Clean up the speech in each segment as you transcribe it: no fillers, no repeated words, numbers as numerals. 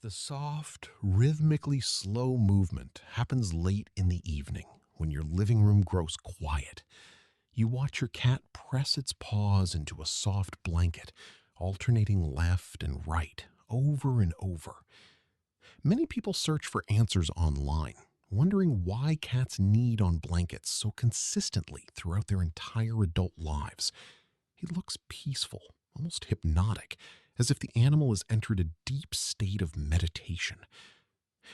The soft, rhythmically slow movement happens late in the evening when your living room grows quiet. You watch your cat press its paws into a soft blanket, alternating left and right over and over. Many people search for answers online, wondering why cats knead on blankets so consistently throughout their entire adult lives. It looks peaceful, almost hypnotic, as if the animal has entered a deep state of meditation.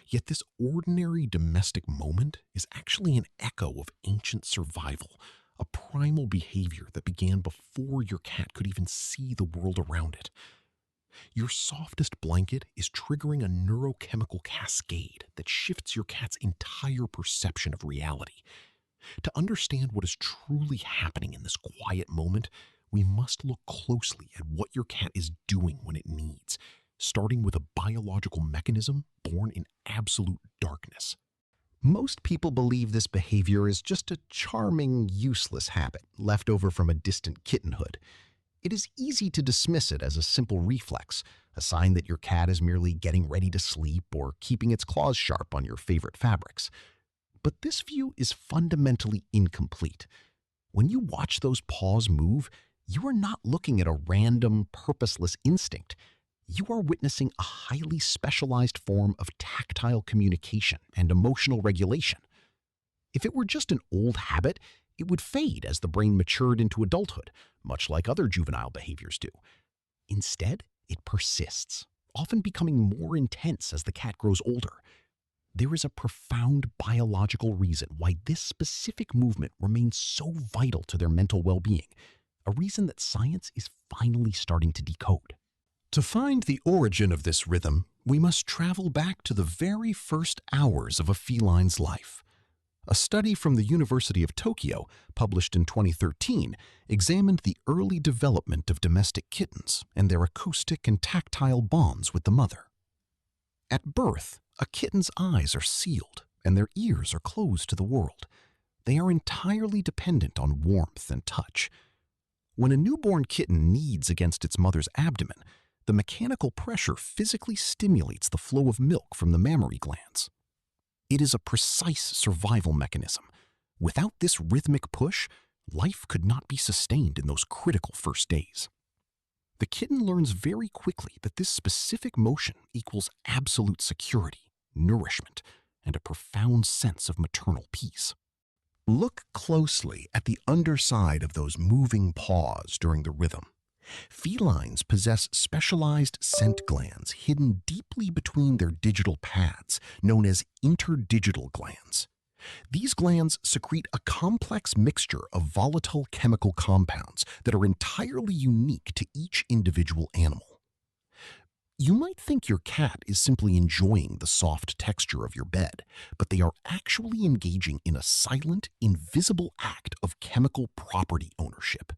Yet this ordinary domestic moment is actually an echo of ancient survival, a primal behavior that began before your cat could even see the world around it. Your softest blanket is triggering a neurochemical cascade that shifts your cat's entire perception of reality. To understand what is truly happening in this quiet moment, we must look closely at what your cat is doing when it needs, starting with a biological mechanism born in absolute darkness. Most people believe this behavior is just a charming, useless habit left over from a distant kittenhood. It is easy to dismiss it as a simple reflex, a sign that your cat is merely getting ready to sleep or keeping its claws sharp on your favorite fabrics. But this view is fundamentally incomplete. When you watch those paws move, you are not looking at a random, purposeless instinct. You are witnessing a highly specialized form of tactile communication and emotional regulation. If it were just an old habit, it would fade as the brain matured into adulthood, much like other juvenile behaviors do. Instead, it persists, often becoming more intense as the cat grows older. There is a profound biological reason why this specific movement remains so vital to their mental well-being, a reason that science is finally starting to decode. To find the origin of this rhythm, we must travel back to the very first hours of a feline's life. A study from the University of Tokyo, published in 2013, examined the early development of domestic kittens and their acoustic and tactile bonds with the mother. At birth, a kitten's eyes are sealed and their ears are closed to the world. They are entirely dependent on warmth and touch. When a newborn kitten kneads against its mother's abdomen, the mechanical pressure physically stimulates the flow of milk from the mammary glands. It is a precise survival mechanism. Without this rhythmic push, life could not be sustained in those critical first days. The kitten learns very quickly that this specific motion equals absolute security, nourishment, and a profound sense of maternal peace. Look closely at the underside of those moving paws during the rhythm. Felines possess specialized scent glands hidden deeply between their digital pads, known as interdigital glands. These glands secrete a complex mixture of volatile chemical compounds that are entirely unique to each individual animal. You might think your cat is simply enjoying the soft texture of your bed, but they are actually engaging in a silent, invisible act of chemical property ownership.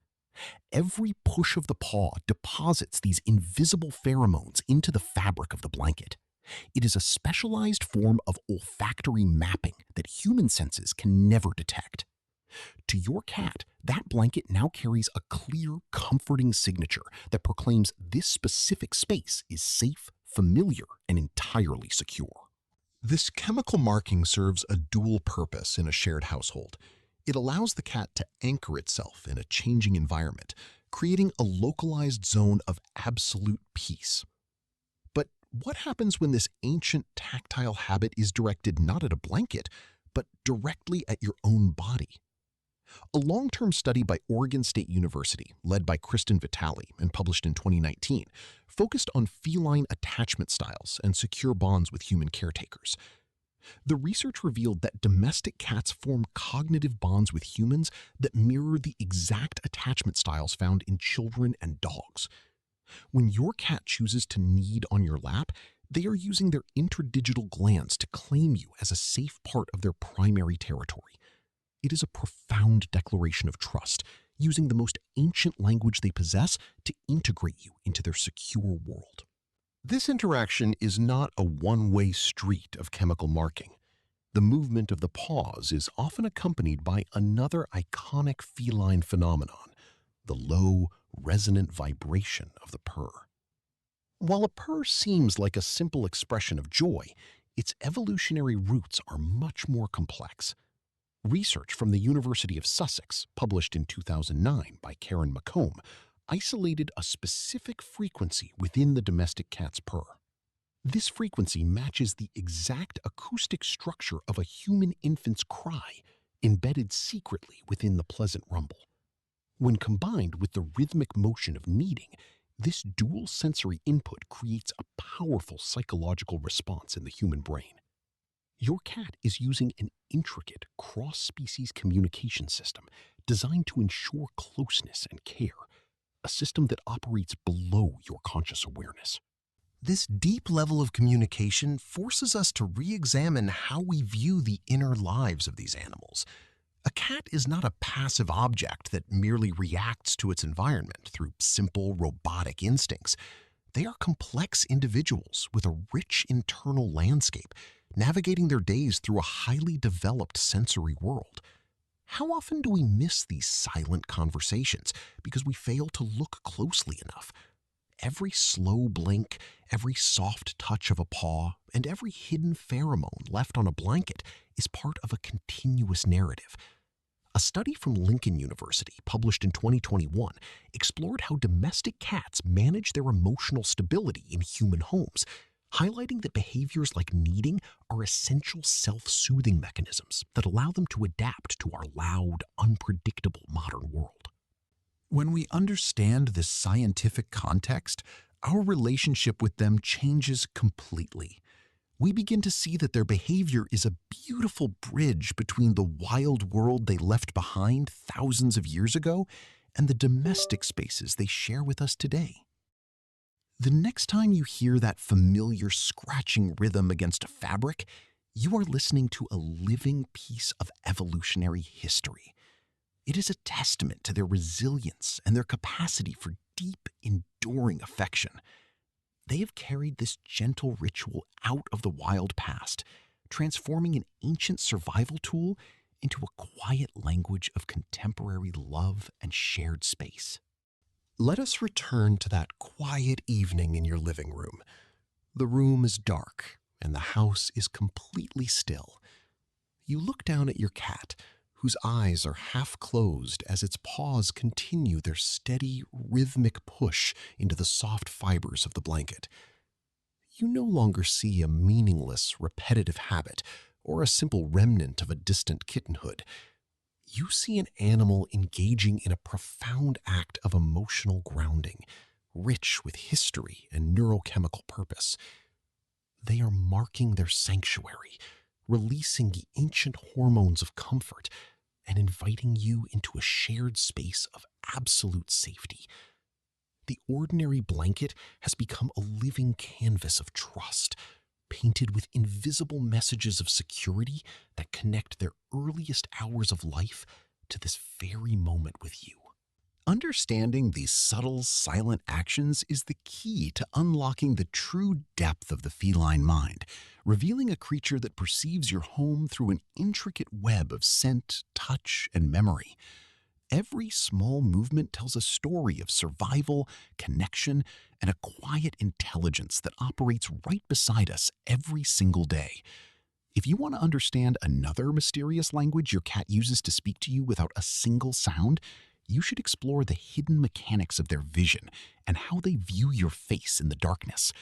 Every push of the paw deposits these invisible pheromones into the fabric of the blanket. It is a specialized form of olfactory mapping that human senses can never detect. To your cat, that blanket now carries a clear, comforting signature that proclaims this specific space is safe, familiar, and entirely secure. This chemical marking serves a dual purpose in a shared household. It allows the cat to anchor itself in a changing environment, creating a localized zone of absolute peace. But what happens when this ancient tactile habit is directed not at a blanket, but directly at your own body? A long-term study by Oregon State University, led by Kristen Vitale and published in 2019, focused on feline attachment styles and secure bonds with human caretakers. The research revealed that domestic cats form cognitive bonds with humans that mirror the exact attachment styles found in children and dogs. When your cat chooses to knead on your lap, they are using their interdigital glands to claim you as a safe part of their primary territory. It is a profound declaration of trust, using the most ancient language they possess to integrate you into their secure world. This interaction is not a one-way street of chemical marking. The movement of the paws is often accompanied by another iconic feline phenomenon, the low, resonant vibration of the purr. While a purr seems like a simple expression of joy, its evolutionary roots are much more complex. Research from the University of Sussex, published in 2009 by Karen McComb, isolated a specific frequency within the domestic cat's purr. This frequency matches the exact acoustic structure of a human infant's cry, embedded secretly within the pleasant rumble. When combined with the rhythmic motion of kneading, this dual sensory input creates a powerful psychological response in the human brain. Your cat is using an intricate cross-species communication system designed to ensure closeness and care, a system that operates below your conscious awareness. This deep level of communication forces us to re-examine how we view the inner lives of these animals. A cat is not a passive object that merely reacts to its environment through simple robotic instincts. They are complex individuals with a rich internal landscape, navigating their days through a highly developed sensory world. How often do we miss these silent conversations because we fail to look closely enough? Every slow blink, every soft touch of a paw, and every hidden pheromone left on a blanket is part of a continuous narrative. A study from Lincoln University, published in 2021, explored how domestic cats manage their emotional stability in human homes, highlighting that behaviors like kneading are essential self-soothing mechanisms that allow them to adapt to our loud, unpredictable modern world. When we understand this scientific context, our relationship with them changes completely. We begin to see that their behavior is a beautiful bridge between the wild world they left behind thousands of years ago and the domestic spaces they share with us today. The next time you hear that familiar scratching rhythm against a fabric, you are listening to a living piece of evolutionary history. It is a testament to their resilience and their capacity for deep, enduring affection. They have carried this gentle ritual out of the wild past, transforming an ancient survival tool into a quiet language of contemporary love and shared space. Let us return to that quiet evening in your living room. The room is dark and the house is completely still. You look down at your cat, whose eyes are half closed as its paws continue their steady, rhythmic push into the soft fibers of the blanket. You no longer see a meaningless, repetitive habit or a simple remnant of a distant kittenhood. You see an animal engaging in a profound act of emotional grounding, rich with history and neurochemical purpose. They are marking their sanctuary, releasing the ancient hormones of comfort and inviting you into a shared space of absolute safety. The ordinary blanket has become a living canvas of trust, painted with invisible messages of security that connect their earliest hours of life to this very moment with you. Understanding these subtle, silent actions is the key to unlocking the true depth of the feline mind, revealing a creature that perceives your home through an intricate web of scent, touch, and memory. Every small movement tells a story of survival, connection, and a quiet intelligence that operates right beside us every single day. If you want to understand another mysterious language your cat uses to speak to you without a single sound, you should explore the hidden mechanics of their vision and how they view your face in the darkness.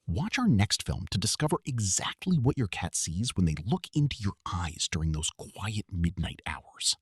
Watch our next film to discover exactly what your cat sees when they look into your eyes during those quiet midnight hours.